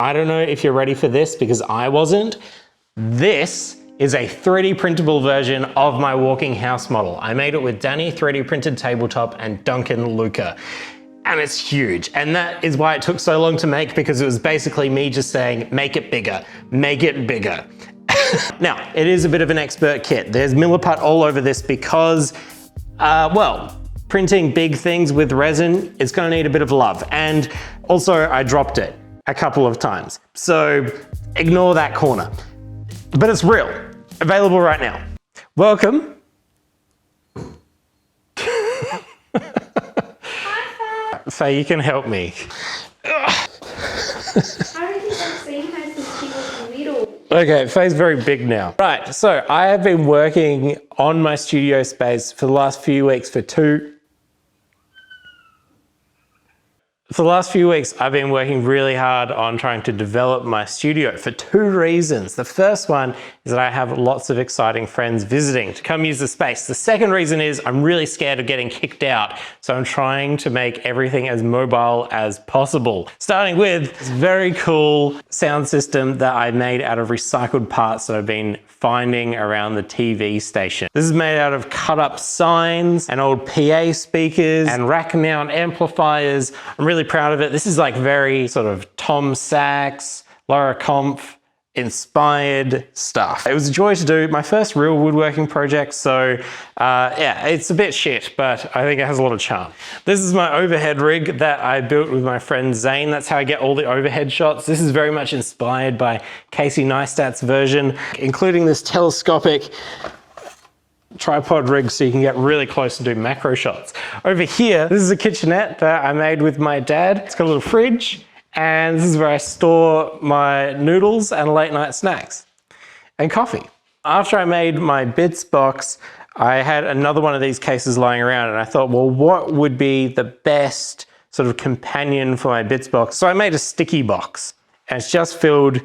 I don't know if you're ready for this because I wasn't. This is a 3D printable version of my walking house model. I made it with Danny 3D printed tabletop and Duncan Luca. And it's huge. And that is why it took so long to make, because it was basically me just saying, make it bigger, make it bigger. Now, it is a bit of an expert kit. There's milliput all over this because, well, printing big things with resin is gonna need a bit of love. And also I dropped it a couple of times. So ignore that corner. But it's real, available right now. Welcome. Hi, Faye, you can help me. How do you think I've seen her since she was little? Okay, Faye's very big now. Right, so I have been working on my studio space for the last few weeks I've been working really hard on trying to develop my studio for two reasons. The first one is that I have lots of exciting friends visiting to come use the space. The second reason is I'm really scared of getting kicked out, so I'm trying to make everything as mobile as possible. Starting with this very cool sound system that I made out of recycled parts that I've been finding around the TV station. This is made out of cut up signs and old PA speakers and rack mount amplifiers. I'm really proud of it. This is like very sort of Tom Sachs, Laura Kampf inspired stuff. It was a joy to do, my first real woodworking project, so yeah, it's a bit shit, but I think it has a lot of charm. This is my overhead rig that I built with my friend Zane. That's how I get all the overhead shots. This is very much inspired by Casey Neistat's version, including this telescopic tripod rig so you can get really close and do macro shots. Over here, this is a kitchenette that I made with my dad. It's got a little fridge, and this is where I store my noodles and late night snacks and coffee. After I made my bits box, I had another one of these cases lying around, and I thought, well, what would be the best sort of companion for my bits box? So I made a sticky box, and it's just filled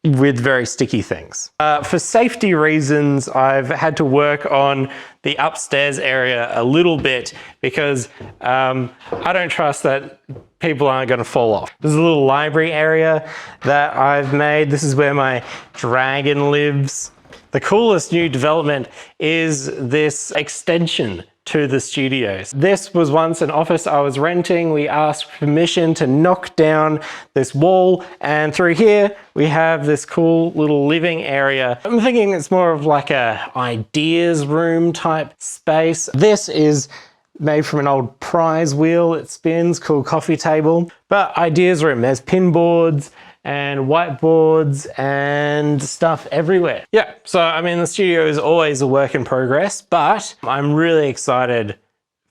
with very sticky things. For safety reasons, I've had to work on the upstairs area a little bit because I don't trust that people aren't going to fall off. There's a little library area that I've made. This is where my dragon lives. The coolest new development is this extension to the studios. This was once an office I was renting. We asked permission to knock down this wall, and through here we have this cool little living area. I'm thinking it's more of like a ideas room type space. This is made from an old prize wheel. It spins, cool coffee table. But ideas room, there's pin boards and whiteboards and stuff everywhere. Yeah, so I mean, the studio is always a work in progress, but I'm really excited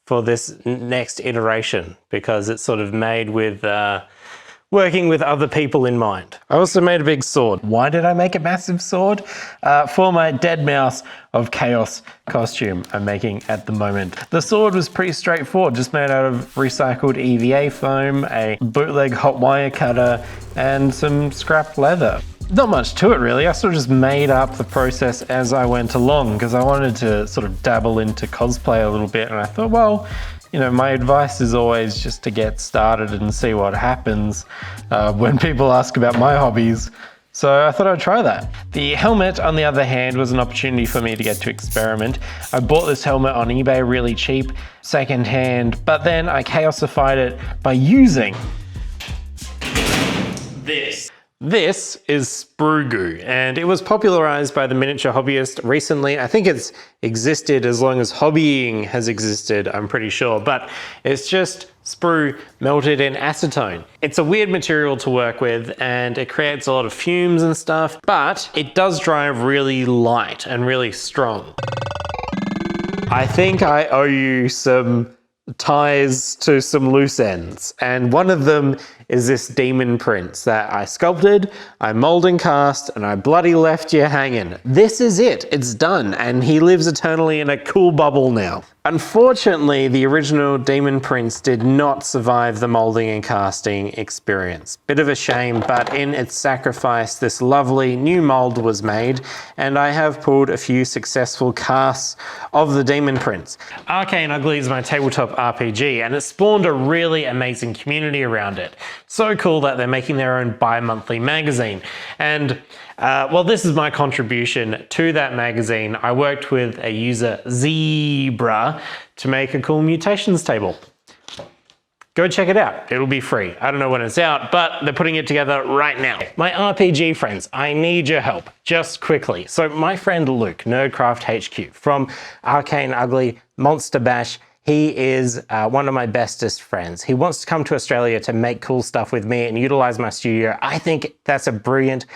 for this next iteration because it's sort of made with working with other people in mind. I also made a big sword. Why did I make a massive sword? For my Dead Mouse of Chaos costume I'm making at the moment. The sword was pretty straightforward, just made out of recycled EVA foam, a bootleg hot wire cutter, and some scrap leather. Not much to it really. I sort of just made up the process as I went along because I wanted to sort of dabble into cosplay a little bit, and I thought, well, you know, my advice is always just to get started and see what happens when people ask about my hobbies. So I thought I'd try that. The helmet, on the other hand, was an opportunity for me to get to experiment. I bought this helmet on eBay really cheap, secondhand, but then I chaosified it by using this. This is sprue goo, and it was popularized by the miniature hobbyist recently. I think it's existed as long as hobbying has existed, I'm pretty sure, but it's just sprue melted in acetone. It's a weird material to work with and it creates a lot of fumes and stuff, but it does drive really light and really strong. I think I owe you some ties to some loose ends, and one of them is this demon prince that I sculpted, I mold and cast, and I bloody left you hanging. This is it, it's done, and he lives eternally in a cool bubble now. Unfortunately, the original demon prince did not survive the molding and casting experience. Bit of a shame, but in its sacrifice, this lovely new mold was made, and I have pulled a few successful casts of the demon prince. Arcane Ugly is my tabletop RPG, and it spawned a really amazing community around it. So cool that they're making their own bi-monthly magazine. And well, this is my contribution to that magazine. I worked with a user, Zebra, to make a cool mutations table. Go check it out. It'll be free. I don't know when it's out, but they're putting it together right now. My RPG friends, I need your help, just quickly. So my friend Luke, Nerdcraft HQ, from Arcane Ugly, Monster Bash, he is one of my bestest friends. He wants to come to Australia to make cool stuff with me and utilize my studio. I think that's a brilliant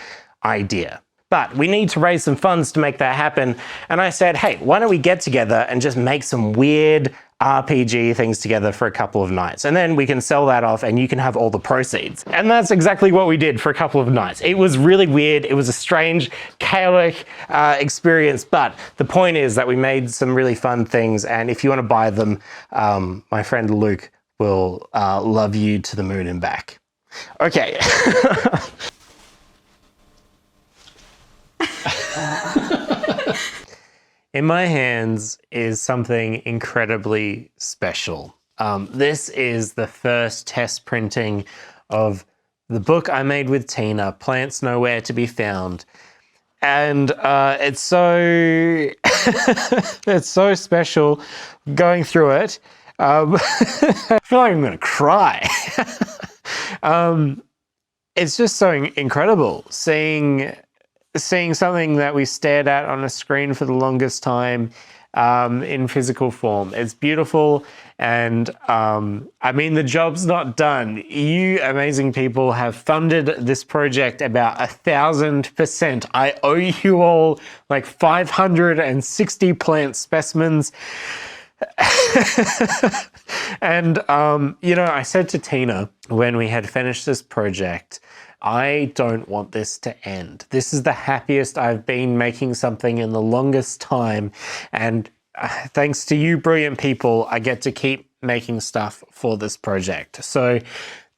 idea. But we need to raise some funds to make that happen. And I said, hey, why don't we get together and just make some weird RPG things together for a couple of nights. And then we can sell that off and you can have all the proceeds. And that's exactly what we did for a couple of nights. It was really weird. It was a strange, chaotic experience. But the point is that we made some really fun things. And if you want to buy them, my friend Luke will love you to the moon and back. Okay. In my hands is something incredibly special. This is the first test printing of the book I made with Tina, Plants Nowhere to Be Found. And it's so it's so special going through it. I feel like I'm gonna cry. It's just so incredible seeing something that we stared at on a screen for the longest time in physical form. It's beautiful, and I mean, the job's not done. You amazing people have funded this project about 1,000%. I owe you all like 560 plant specimens. And, you know, I said to Tina when we had finished this project, I don't want this to end. This is the happiest I've been making something in the longest time. And thanks to you brilliant people, I get to keep making stuff for this project. So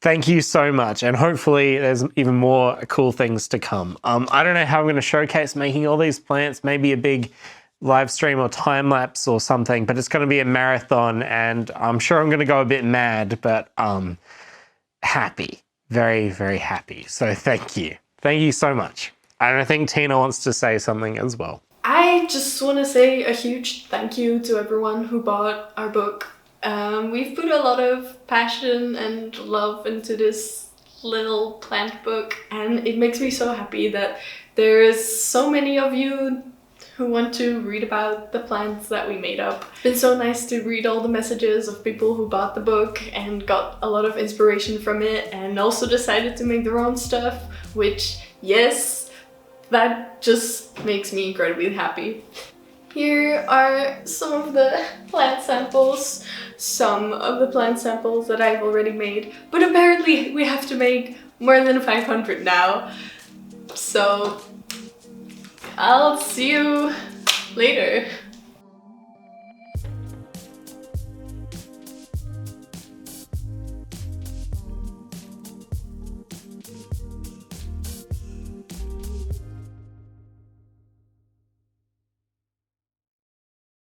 thank you so much. And hopefully there's even more cool things to come. I don't know how I'm going to showcase making all these plants, maybe a big live stream or time lapse or something, but it's going to be a marathon and I'm sure I'm going to go a bit mad, but happy. Very, very happy. So thank you. Thank you so much. And I think Tina wants to say something as well. I just want to say a huge thank you to everyone who bought our book. We've put a lot of passion and love into this little plant book, and it makes me so happy that there is so many of you who want to read about the plants that we made up. It's been so nice to read all the messages of people who bought the book and got a lot of inspiration from it and also decided to make their own stuff, which, yes, that just makes me incredibly happy. Here are some of the plant samples, some of the plant samples that I've already made, but apparently we have to make more than 500 now. So I'll see you later.